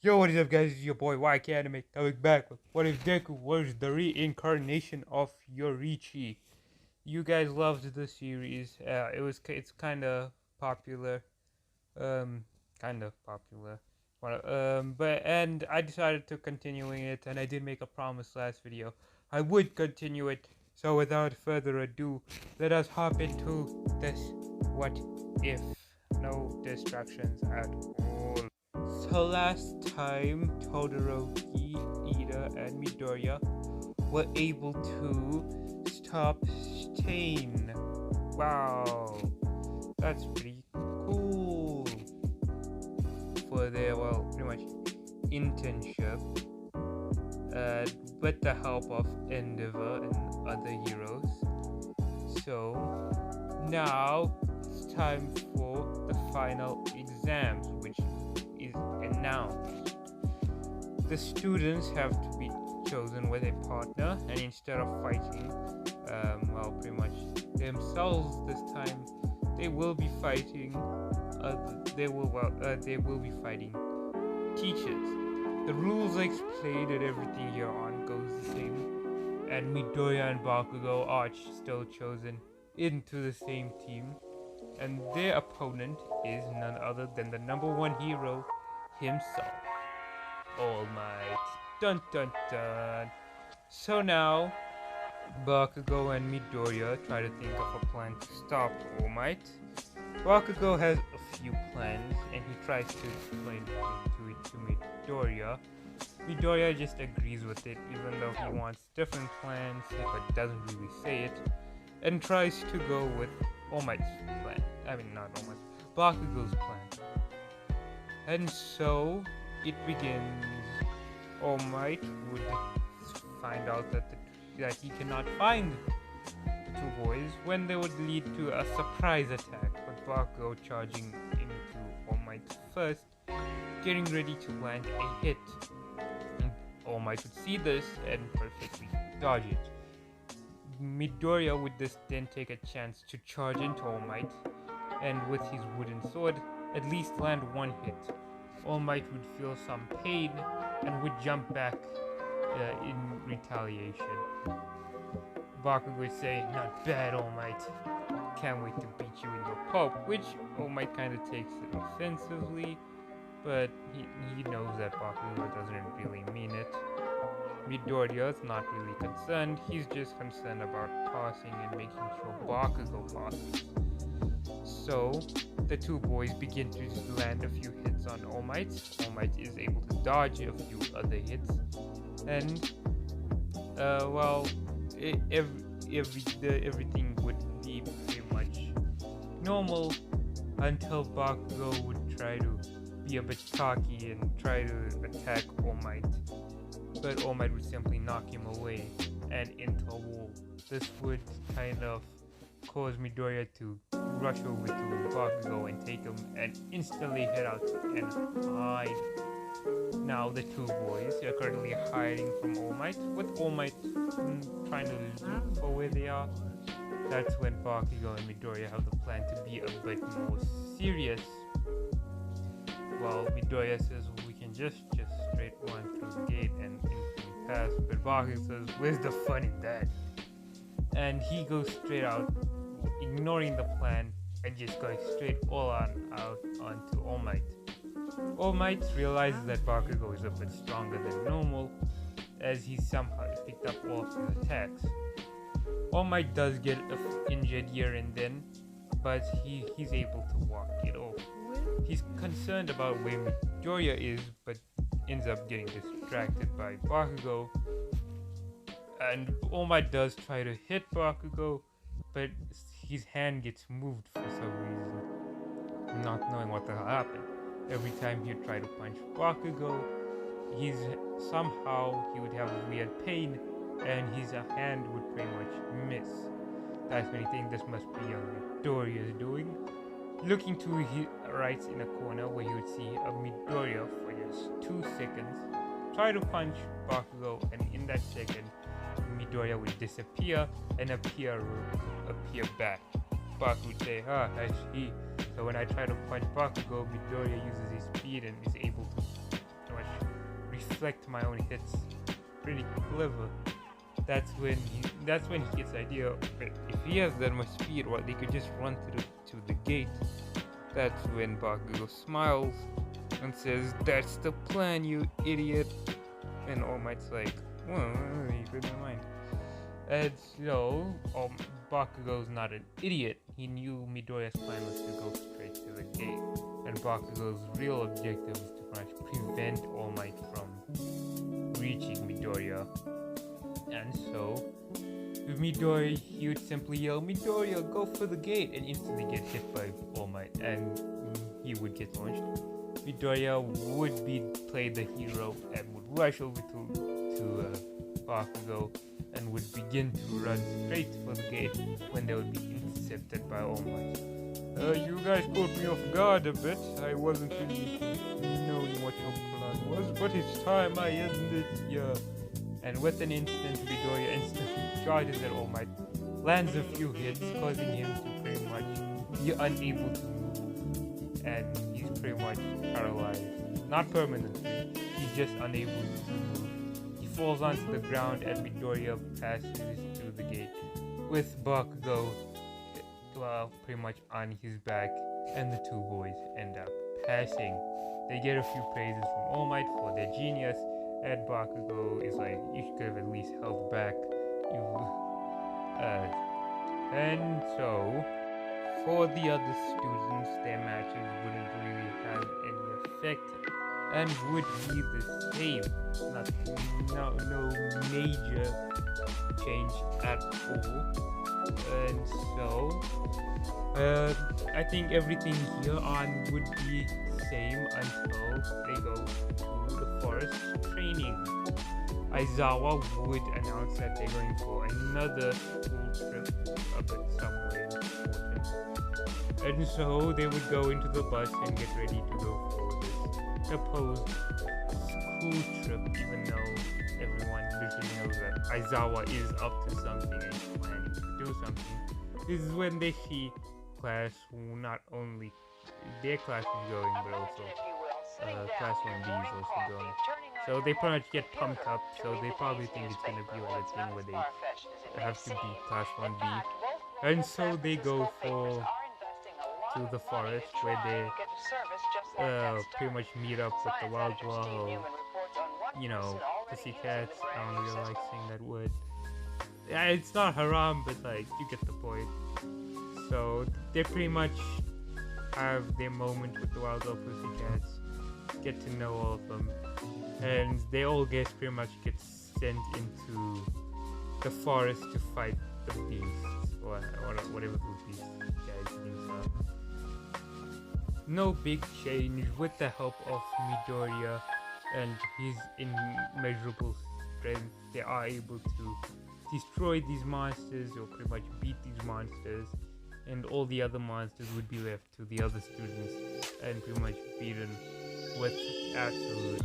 Yo, what is up, guys? It's your boy YK Anime coming back with What If Deku was the reincarnation of Yoriichi? You guys loved the series. It's kind of popular. Um, kind of popular. But I decided to continuing it, and I did make a promise last video I would continue it. So without further ado, let us hop into this. What if? No distractions at all. So last time, Todoroki, Ida, and Midoriya were able to stop Stain. Wow, that's pretty cool for their, well, pretty much internship. With the help of Endeavor and other heroes. So now it's time for the final exams, which is announced. The students have to be chosen with a partner, and instead of fighting, pretty much themselves this time, they will be fighting. They will be fighting teachers. The rules are explained, and everything here on goes the same. And Midoriya and Bakugo are still chosen into the same team, and their opponent is none other than the #1 hero himself, All Might. Dun dun dun. So now, Bakugo and Midoriya try to think of a plan to stop All Might. Bakugo has a few plans, and he tries to explain it to Midoriya. Midoriya just agrees with it, even though he wants different plans, but doesn't really say it, and tries to go with All Might's plan. I mean, not All Might's, Bakugo's plan. And so it begins. All Might would find out that he cannot find the two boys, when they would lead to a surprise attack, with Bakugo charging into All Might first, getting ready to land a hit. All Might would see this and perfectly dodge it. Midoriya would then take a chance to charge into All Might, and with his wooden sword, at least land one hit. All Might would feel some pain and would jump back in retaliation. Bakugo would say, "Not bad, All Might. Can't wait to beat you in your pulp," which All Might kind of takes it offensively, but he knows that Bakugo doesn't really mean it. Midoriya is not really concerned. He's just concerned about passing and making sure Bakugo passes. So the two boys begin to land a few hits on All Might. All Might is able to dodge a few other hits, and everything would be pretty much normal until Bakugo would try to be a bit cocky and try to attack All Might, but All Might would simply knock him away and into a wall. This would kind of cause Midoriya to rush over to Bakugo and take him and instantly head out and hide. Now the two boys are currently hiding from All Might, with All Might trying to look for where they are. That's when Bakugo and Midoriya have the plan to be a bit more serious. Well, Midoriya says we can just straight run through the gate and instantly pass, but Bakugo says, "Where's the fun in that?" And he goes straight out, ignoring the plan and just going straight out onto All Might. All Might realizes that Bakugo is a bit stronger than normal, as he somehow picked up all of his attacks. All Might does get injured here and then, but he's able to walk it off. He's concerned about where Midoriya is, but ends up getting distracted by Bakugo. And All Might does try to hit Bakugo, but his hand gets moved for some reason, not knowing what the hell happened. Every time he would try to punch Bakugo, he would have a weird pain, and his hand would pretty much miss. That's when he thinks this must be young Midoriya's doing. Looking to his right in a corner where he would see a Midoriya for just 2 seconds, try to punch Bakugo, and in that second, Midoriya would disappear and appear back. Bakugo would say, "Ah, I see." So when I try to punch Bakugo, Midoriya uses his speed and is able to deflect my own hits. Pretty clever. That's when he gets the idea. But if he has that much speed, well, they could just run to the gate. That's when Bakugo smiles and says, "That's the plan, you idiot." And All Might's like, "Well, you read my mind." And so, Bakugo's not an idiot. He knew Midoriya's plan was to go straight to the gate. And Bakugo's real objective was to prevent All Might from reaching Midoriya. And so, with Midoriya, he would simply yell, "Midoriya, go for the gate!" and instantly get hit by All Might, and he would get launched. Midoriya would play the hero and would rush over to Bakugo and would begin to run straight for the gate when they would be intercepted by All Might. You guys caught me off guard a bit. I wasn't really knowing what your plan was, but it's time, isn't it? Yeah. And with an instant, Midoriya instantly charges at All Might, lands a few hits, causing him to pretty much be unable to move, and he's pretty much paralyzed. Not permanently, he's just unable to move. He falls onto the ground, and Midoriya passes through the gate, with Bakugo, pretty much on his back, and the two boys end up passing. They get a few praises from All Might for their genius, and Bakugo is like, "You could have at least held back." And so, for the other students, their matches wouldn't really have any effect, and would be the same. No major change at all. And so, I think everything here on would be the same until they go to the forest training. Aizawa would announce that they're going for another school trip up at somewhere important. And so they would go into the bus and get ready to go for this supposed school trip, even though everyone literally knows that Aizawa is up to something and is planning to do something. This is when they see class who not only their class is going, but also class 1B is also going. So they pretty much get pumped up, so they probably think it's going to be like a thing where they have to be class 1B. And so they go to the forest where they pretty much meet up with the wild pussycats. I don't really like saying that word. Yeah, it's not haram, but like, you get the point. So they pretty much have their moment with the wild pussycats, get to know all of them, and they all pretty much get sent into the forest to fight the beasts, or whatever those beasts guys' names are. No big change. With the help of Midoriya and his immeasurable strength, they are able to destroy these monsters, or pretty much beat these monsters, and all the other monsters would be left to the other students and pretty much beaten with absolute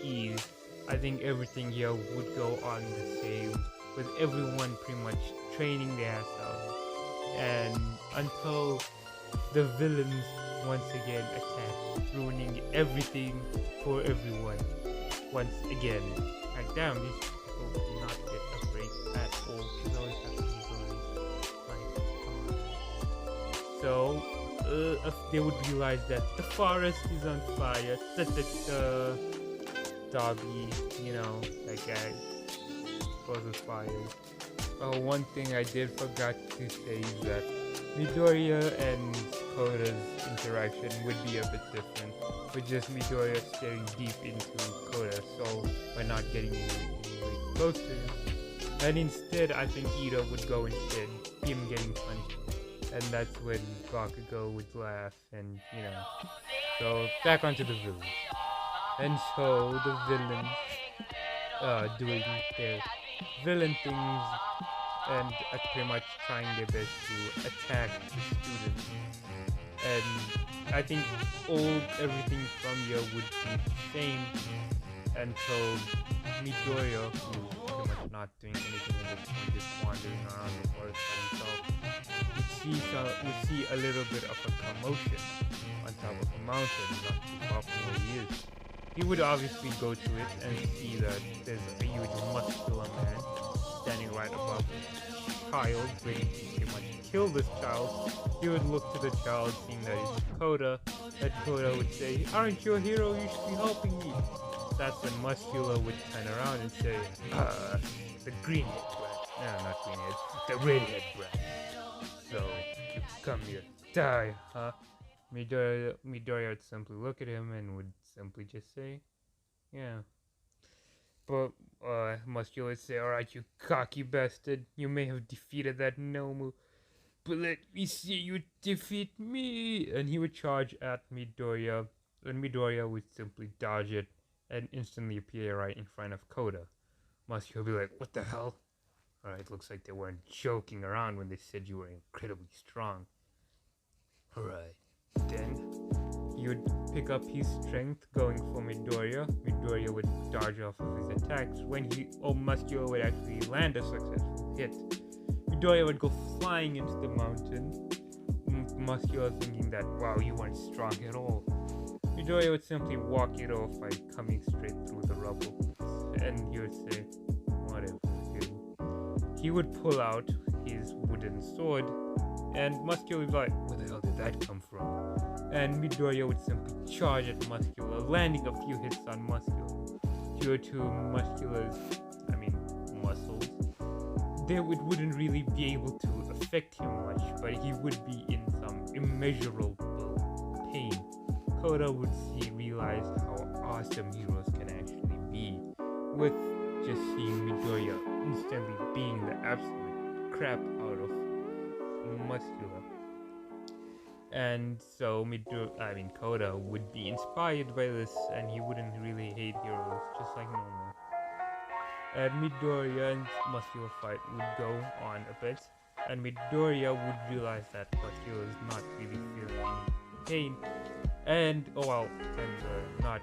ease. I think everything here would go on the same, with everyone pretty much training their ass off, and until the villains once again attack, ruining everything for everyone once again. Like, damn, these people do not get a break at all. They always have to be bullies. Like, come on. So, they would realize that the forest is on fire, that Dobby, that guy causes fires. One thing I did forgot to say is that Midoriya and Koda's interaction would be a bit different, with just Midoriya staring deep into Koda's soul by not getting really close to him. And instead, I think Ida would go instead, him getting punched. And that's when Bakugo would laugh, and So, back onto the villains. And so, the villains, doing their villain things, and pretty much trying their best to attack the students. And I think everything from here would be the same until Midoriya, who's pretty much not doing anything at this point, just wandering around the forest by himself, would see a little bit of a commotion on top of a mountain, not too far from where he is. he would obviously go to it and see that there's a huge muscular man standing right above a child, ready to pretty much kill this child. He would look to the child, seeing that it's Koda. That Koda would say, "Aren't you a hero? You should be helping me." That's when Muscular would turn around and say, the green-head brat. No, not green-head, the red-head brat. So, you come here, die, huh? Midoriya would simply look at him and would simply just say, yeah. But Muscular would say, "Alright, you cocky bastard, you may have defeated that Nomu, but let me see you defeat me." And he would charge at Midoriya, and Midoriya would simply dodge it and instantly appear right in front of Koda. Muscular would be like, "What the hell?" Alright, looks like they weren't joking around when they said you were incredibly strong. Alright, then he would pick up his strength going for Midoriya. Midoriya would dodge off of his attacks. When Muscular would actually land a successful hit, Midoriya would go flying into the mountain. Muscular thinking that, wow, you weren't strong at all. Midoriya would simply walk it off by coming straight through the rubble. And he would say, whatever, dude. He would pull out his wooden sword, and Muscular would be like, where the hell did that come from? And Midoriya would simply charge at Muscular, landing a few hits on Muscular. Due to Muscular's, muscles, it wouldn't really be able to affect him much, but he would be in some immeasurable pain. Koda would realize how awesome heroes can actually be, with just seeing Midoriya instantly being the absolute crap out of Muscular. And so Koda would be inspired by this, and he wouldn't really hate heroes, just like normal. And Midoriya and Muscular fight would go on a bit, and Midoriya would realize that Muscular is not really feeling any pain, and not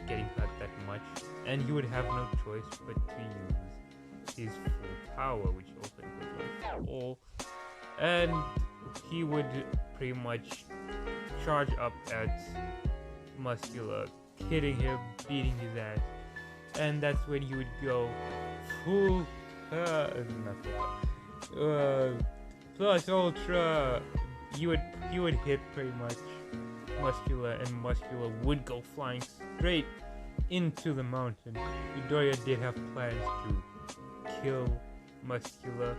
getting hurt that much, and he would have no choice but to use his full power, which also includes all, and he would pretty much charge up at Muscular, hitting him, beating his ass, and that's when he would go full plus ultra. He would hit pretty much Muscular, and Muscular would go flying straight into the mountain. Midoriya did have plans to kill Muscular,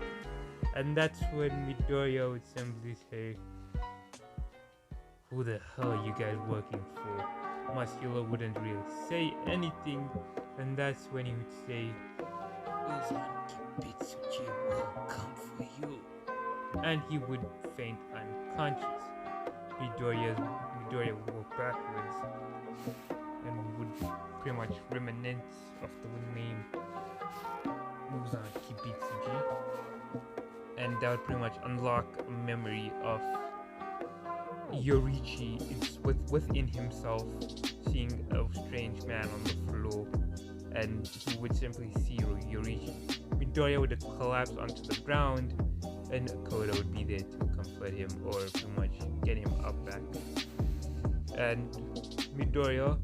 and that's when Midoriya would simply say, who the hell are you guys working for? Muscular wouldn't really say anything, and that's when he would say, Kibitsuji will come for you. And he would faint unconscious. Midoriya would walk backwards and would pretty much reminisce of the name Muzan Kibitsuji, and that would pretty much unlock a memory of Yoriichi within himself, seeing a strange man on the floor, and he would simply see Yoriichi. Midoriya would collapse onto the ground, and Koda would be there to comfort him or pretty much get him up back. And Midoriya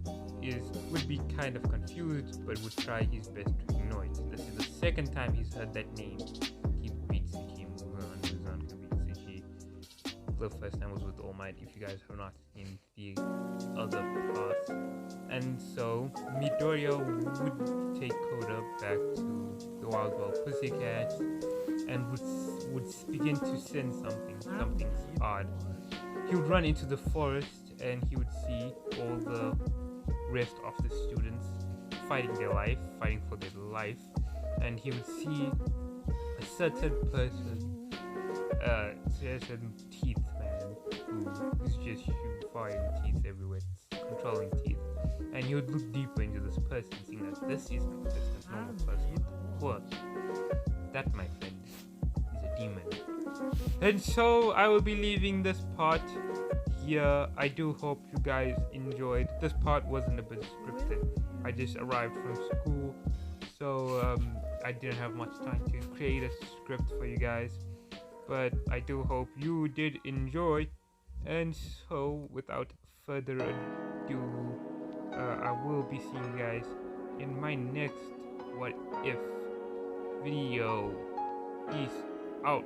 would be kind of confused, but would try his best to ignore it. This is the second time he's heard that name, Kibitsuji, Muzan Kibitsuji. The first time was with All Might, if you guys have not seen the other parts. And so Midoriya would take Koda back to the Wild World Pussycat, and would begin to sense something odd. He would run into the forest, and he would see all the rest of the students fighting for their life, and he would see a certain person, certain teeth man, who is just firing teeth everywhere, controlling teeth, and he would look deeper into this person, seeing that this isn't just a normal person, of course, that, my friend, is a demon. And so I will be leaving this part here. I do hope you guys enjoyed. This part wasn't a bit scripted. I just arrived from school, so I didn't have much time to create a script for you guys, but I do hope you did enjoy. And so without further ado, I will be seeing you guys in my next What If video. Peace out.